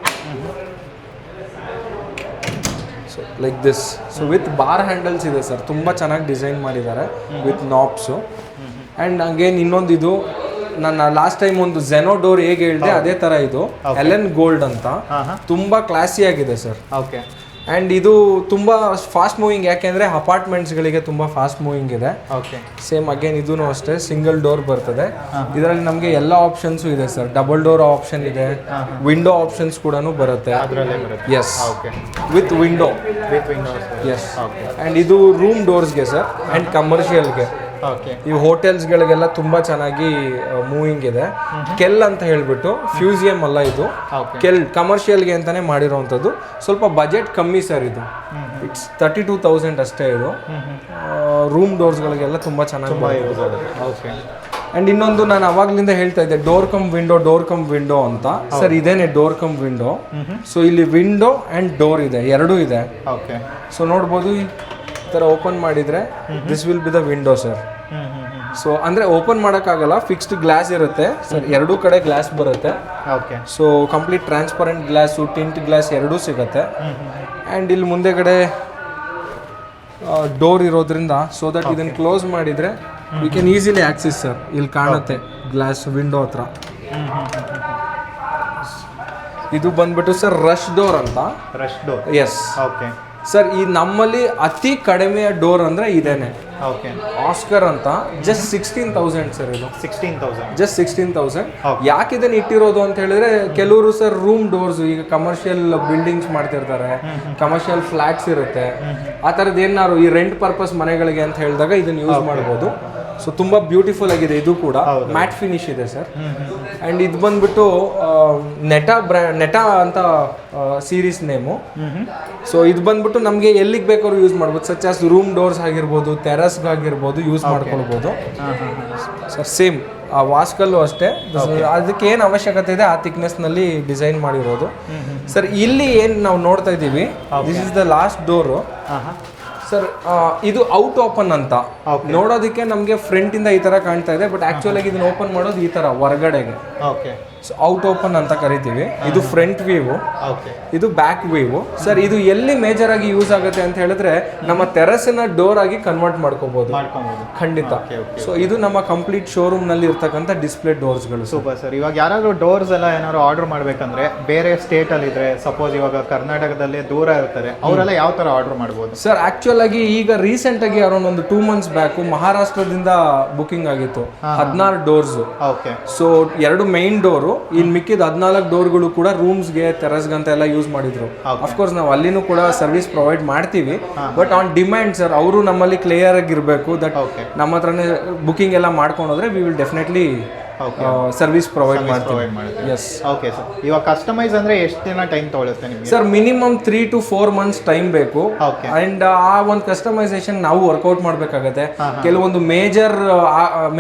so like this. So with bar handles ಇದೆ ಸರ್, ತುಂಬ ಚೆನ್ನಾಗಿ ಡಿಸೈನ್ ಮಾಡಿದ್ದಾರೆ ವಿತ್ ನಾಬ್ಸು. ಆ್ಯಂಡ್ ಅಗೇನ್ ಇನ್ನೊಂದು, ಇದು ನಾನು ಲಾಸ್ಟ್ ಟೈಮ್ ಒಂದು ಝೆನೋ ಡೋರ್ ಹೇಗೆ ಹೇಳಿದೆ ಅದೇ ಥರ ಇದು ಎಲೆನ್ ಗೋಲ್ಡ್ ಅಂತ. ತುಂಬ ಕ್ಲಾಸಿ ಆಗಿದೆ ಸರ್. ಓಕೆ. ಆ್ಯಂಡ್ ಇದು ತುಂಬ ಫಾಸ್ಟ್ ಮೂವಿಂಗ್, ಯಾಕೆಂದರೆ ಅಪಾರ್ಟ್ಮೆಂಟ್ಸ್ಗಳಿಗೆ ತುಂಬ ಫಾಸ್ಟ್ ಮೂವಿಂಗ್ ಇದೆ. ಓಕೆ. ಸೇಮ್ ಅಗೇನ್ ಇದೂ ಅಷ್ಟೇ ಸಿಂಗಲ್ ಡೋರ್ ಬರ್ತದೆ. ಇದರಲ್ಲಿ ನಮಗೆ ಎಲ್ಲ ಆಪ್ಷನ್ಸು ಇದೆ ಸರ್. ಡಬಲ್ ಡೋರ್ ಆಪ್ಷನ್ ಇದೆ, ವಿಂಡೋ ಆಪ್ಷನ್ಸ್ ಕೂಡ ಬರುತ್ತೆ. Yes, with window. Yes. And ಇದು ರೂಮ್ ಡೋರ್ಸ್ಗೆ ಸರ್ ಆ್ಯಂಡ್ ಕಮರ್ಷಿಯಲ್ಗೆ. ಈ ಹೋಟೆಲ್ಸ್ಗಳಿಗೆಲ್ಲ ತುಂಬ ಚೆನ್ನಾಗಿ ಮೂವಿಂಗ್ ಇದೆ. ಕೆಲ್ ಅಂತ ಹೇಳ್ಬಿಟ್ಟು, ಫ್ಯೂಸಿಯಂ ಅಲ್ಲ ಇದು, ಕೆಲ್ ಕಮರ್ಷಿಯಲ್ಗೆ ಅಂತಾನೆ ಮಾಡಿರೋವಂಥದ್ದು. ಸ್ವಲ್ಪ ಬಜೆಟ್ ಕಮ್ಮಿ ಸರ್ ಇದು. ಇಟ್ಸ್ 32,000 ಅಷ್ಟೇ ಇದು. ರೂಮ್ ಡೋರ್ಸ್ಗಳಿಗೆಲ್ಲ ತುಂಬ ಚೆನ್ನಾಗಿ. ಆ್ಯಂಡ್ ಇನ್ನೊಂದು ನಾನು ಅವಾಗ್ಲಿಂದ ಹೇಳ್ತಾ ಇದ್ದೆ, ಡೋರ್ ಕಮ್ ವಿಂಡೋ ಅಂತ ಸರ್. ಇದೇನೆ ಡೋರ್ ಕಮ್ ವಿಂಡೋ. ಸೊ ಇಲ್ಲಿ ವಿಂಡೋ ಆ್ಯಂಡ್ ಡೋರ್ ಇದೆ, ಎರಡೂ ಇದೆ. ಸೊ ನೋಡ್ಬೋದು, ಈ ಥರ ಓಪನ್ ಮಾಡಿದರೆ this will be the window sir. So ಅಂದರೆ ಓಪನ್ ಮಾಡೋಕ್ಕಾಗಲ್ಲ, ಫಿಕ್ಸ್ಡ್ ಗ್ಲಾಸ್ ಇರುತ್ತೆ ಸರ್. ಎರಡೂ ಕಡೆ ಗ್ಲಾಸ್ ಬರುತ್ತೆ. So complete transparent glass, tint glass ಎರಡೂ ಸಿಗುತ್ತೆ. ಆ್ಯಂಡ್ ಇಲ್ಲಿ ಮುಂದೆಗಡೆ ಡೋರ್ ಇರೋದ್ರಿಂದ ಸೊ ದಟ್ ಇದನ್ನು ಕ್ಲೋಸ್ ಮಾಡಿದರೆ we can easily access sir. ಇಲ್ಲಿ ಕಾಣುತ್ತೆ ಗ್ಲಾಸ್ ವಿಂಡೋ ಹತ್ರ. ಇದು ಬಂದ್ಬಿಟ್ಟು ಸರ್ ರಶ್ ಡೋರ್ ಅಂತ. ಎಸ್. ಓಕೆ ಸರ್, ಈ ನಮ್ಮಲ್ಲಿ ಅತಿ ಕಡಿಮೆಯ ಡೋರ್ ಅಂದರೆ ಇದೇನೆ. ಆಸ್ಕರ್ ಅಂತ. ಜಸ್ಟ್ 16,000 ಸರ್ ಇದು. 16,000, ಜಸ್ಟ್ 16,000. ಯಾಕೆ ಇದನ್ನ ಇಟ್ಟಿರೋದು ಅಂತ ಹೇಳಿದ್ರೆ, ಕೆಲವರು ಸರ್ ರೂಮ್ ಡೋರ್ಸ್, ಈಗ ಕಮರ್ಷಿಯಲ್ ಬಿಲ್ಡಿಂಗ್ಸ್ ಮಾಡ್ತಿರ್ತಾರೆ, ಕಮರ್ಷಿಯಲ್ ಫ್ಲಾಟ್ಸ್ ಇರುತ್ತೆ, ಆ ಥರದ್ದು ಏನಾದ್ರು ಈ ರೆಂಟ್ ಪರ್ಪಸ್ ಮನೆಗಳಿಗೆ ಅಂತ ಹೇಳಿದಾಗ ಇದನ್ನ ಯೂಸ್ ಮಾಡ್ಬೋದು. ಸೊ ತುಂಬ ಬ್ಯೂಟಿಫುಲ್ ಆಗಿದೆ. ಇದು ಕೂಡ ಮ್ಯಾಟ್ ಫಿನಿಶ್ ಇದೆ ಸರ್. ಆ್ಯಂಡ್ ಇದು ಬಂದ್ಬಿಟ್ಟು ನೆಟಾ ಅಂತ ಸೀರೀಸ್ ನೇಮು. ಸೊ ಇದು ಬಂದ್ಬಿಟ್ಟು ನಮಗೆ ಎಲ್ಲಿಗೆ ಬೇಕಾದ್ರೂ ಯೂಸ್ ಮಾಡ್ಬೋದು, ಸಚ್ ಆಸ್ ರೂಮ್ ಡೋರ್ಸ್ ಆಗಿರ್ಬೋದು, ಟೆರಸ್ಗಾಗಿರ್ಬೋದು ಯೂಸ್ ಮಾಡ್ಕೊಳ್ಬೋದು ಸರ್. ಸೇಮ್ ಆ ವಾಸ್ಕಲ್ಲು ಅಷ್ಟೇ, ಅದಕ್ಕೆ ಏನು ಅವಶ್ಯಕತೆ ಇದೆ ಆ ಥಿಕ್ನೆಸ್ನಲ್ಲಿ ಡಿಸೈನ್ ಮಾಡಿರೋದು ಸರ್. ಇಲ್ಲಿ ಏನು ನಾವು ನೋಡ್ತಾ ಇದ್ದೀವಿ, this is the last door sir. ಇದು ಔಟ್ ಓಪನ್ ಅಂತ. ನೋಡೋದಕ್ಕೆ ನಮಗೆ ಫ್ರಂಟ್ ಇಂದ ಈ ತರ ಕಾಣ್ತಾ ಇದೆ, ಬಟ್ ಆಕ್ಚುಲ್ ಆಗಿ ಇದನ್ನ ಓಪನ್ ಮಾಡೋದು ಈ ತರ ಹೊರಗಡೆಗೆ. ಸೊ ಔಟ್ ಓಪನ್ ಅಂತ ಕರಿತೀವಿ. ಇದು ಫ್ರಂಟ್ ವ್ಯೂ, ಇದು ಬ್ಯಾಕ್ ವ್ಯೂ ಸರ್. ಇದು ಎಲ್ಲಿ ಮೇಜರ್ ಆಗಿ ಯೂಸ್ ಆಗುತ್ತೆ ಅಂತ ಹೇಳಿದ್ರೆ, ನಮ್ಮ ಟೆರಸ್ನ ಡೋರ್ ಆಗಿ ಕನ್ವರ್ಟ್ ಮಾಡ್ಕೋಬಹುದು ಖಂಡಿತ. ಸೊ ಇದು ನಮ್ಮ ಕಂಪ್ಲೀಟ್ ಶೋರೂಮ್ ನಲ್ಲಿ ಇರ್ತಕ್ಕಂಥ ಡಿಸ್ಪ್ಲೇ ಡೋರ್ಸ್ಗಳು. Super sir. ಇವಾಗ ಯಾರಾದ್ರೂ ಡೋರ್ಸ್ ಎಲ್ಲ ಏನಾದ್ರು ಆರ್ಡರ್ ಮಾಡ್ಬೇಕಂದ್ರೆ, ಬೇರೆ ಸ್ಟೇಟ್ ಅಲ್ಲಿ ಇದ್ರೆ, ಸಪೋಸ್ ಇವಾಗ ಕರ್ನಾಟಕದಲ್ಲಿ ದೂರ ಇರ್ತಾರೆ, ಅವರೆಲ್ಲ ಯಾವ ತರ ಆರ್ಡರ್ ಮಾಡಬಹುದು ಸರ್? ಆಕ್ಚುಲ್ ಆಗಿ ಈಗ ರೀಸೆಂಟ್ ಆಗಿ ಅರೌಂಡ್ ಒಂದು 2 months ಬ್ಯಾಕ್ ಮಹಾರಾಷ್ಟ್ರದಿಂದ ಬುಕಿಂಗ್ ಆಗಿತ್ತು 16 ಡೋರ್ಸ್. ಸೊ 2 ಮೈನ್ ಡೋರು, ಇನ್ ಮಿಕ್ಕಿದ 14 ಡೋರ್ಗಳು ಕೂಡ ರೂಮ್ಸ್ಗೆ, ಟೆರಸ್ಗೆ ಅಂತ ಎಲ್ಲ ಯೂಸ್ ಮಾಡಿದ್ರು. ಅಫ್ಕೋರ್ಸ್ ನಾವು ಅಲ್ಲಿನೂ ಕೂಡ ಸರ್ವಿಸ್ ಪ್ರೊವೈಡ್ ಮಾಡ್ತೀವಿ, ಬಟ್ ಆನ್ ಡಿಮ್ಯಾಂಡ್ ಸರ್. ಅವರು ನಮ್ಮಲ್ಲಿ ಕ್ಲಿಯರ್ ಆಗಿರಬೇಕು ದಟ್ ನಮ್ಮ ಹತ್ರನೇ ಬುಕಿಂಗ್ ಎಲ್ಲ ಮಾಡ್ಕೊಂಡು ಹೋದ್ರೆ we will definitely service provide ಮಾಡ್ತೀವಿ. ಎಸ್. Okay sir. ಇವಾಗ ಕಸ್ಟಮೈಸ್ ಅಂದ್ರೆ ಎಷ್ಟು ದಿನ ಟೈಮ್ ತಗೊಳುತ್ತೆ ನಿಮಗೆ sir? Minimum 3 to 4 months time ಬೇಕು. ಅಂಡ್ ಆ ಒಂದು ಕಸ್ಟಮೈಸೇಷನ್ ನಾವು ವರ್ಕೌಟ್ ಮಾಡ್ಬೇಕಾಗತ್ತೆ. ಕೆಲವೊಂದು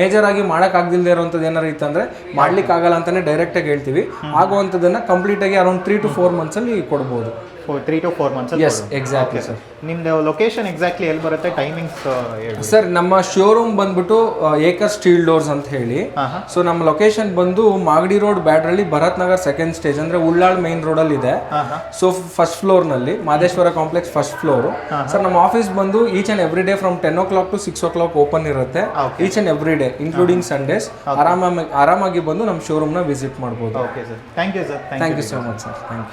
ಮೇಜರ್ ಆಗಿ ಮಾಡಕ್ ಆಗದಿಲ್ಲದೆ ಇರೋಂಥದ್ದು ಏನಾರು ಇತ್ತಂದ್ರೆ ಮಾಡ್ಲಿಕ್ಕೆ ಆಗಲ್ಲ ಅಂತಾನೆ ಡೈರೆಕ್ಟ್ ಆಗಿ ಹೇಳ್ತೀವಿ. ಆಗುವಂಥದ್ದನ್ನ ಕಂಪ್ಲೀಟ್ ಆಗಿ ಅರೌಂಡ್ 3 to 4 months ಅಲ್ಲಿ ಕೊಡ್ಬೋದು. 3 to 4 months. Yes, exactly, sir. ನಿಮ್ದು ಲೊಕೇಶನ್ ಎಕ್ಸಾಕ್ಟ್ಲಿ ಎಲ್ಲಿ ಬರುತ್ತೆ, ಟೈಮಿಂಗ್ಸ್ ಹೇಳಿ. ಸರ್ ನಮ್ಮ ಶೋರೂಮ್ ಬಂದ್ಬಿಟ್ಟು ಏಕರ್ ಸ್ಟೀಲ್ ಡೋರ್ಸ್ ಅಂತ ಹೇಳಿ. ಸೊ ನಮ್ಮ ಲೊಕೇಶನ್ ಬಂದು Magadi road Byadarahalli, Bharat Nagar second stage ಅಂದ್ರೆ ಉಳ್ಳಾಳ್ ಮೈನ್ ರೋಡ್ ಅಲ್ಲಿ ಇದೆ. ಸೊ ಫಸ್ಟ್ ಫ್ಲೋರ್ ನಲ್ಲಿ Madeshwara complex first floor. Sir ನಮ್ಮ ಆಫೀಸ್ ಬಂದು each and every day from 10 o'clock to 6 o'clock open ಇರುತ್ತೆ. Each and every day including Sundays. ಆರಾಮಾಗಿ ಬಂದು ನಮ್ಮ ಶೋರೂಮ್ ನ ವಿಸಿಟ್ ಮಾಡಬಹುದು. Okay sir, thank you sir. Thank you so much sir. Thank you.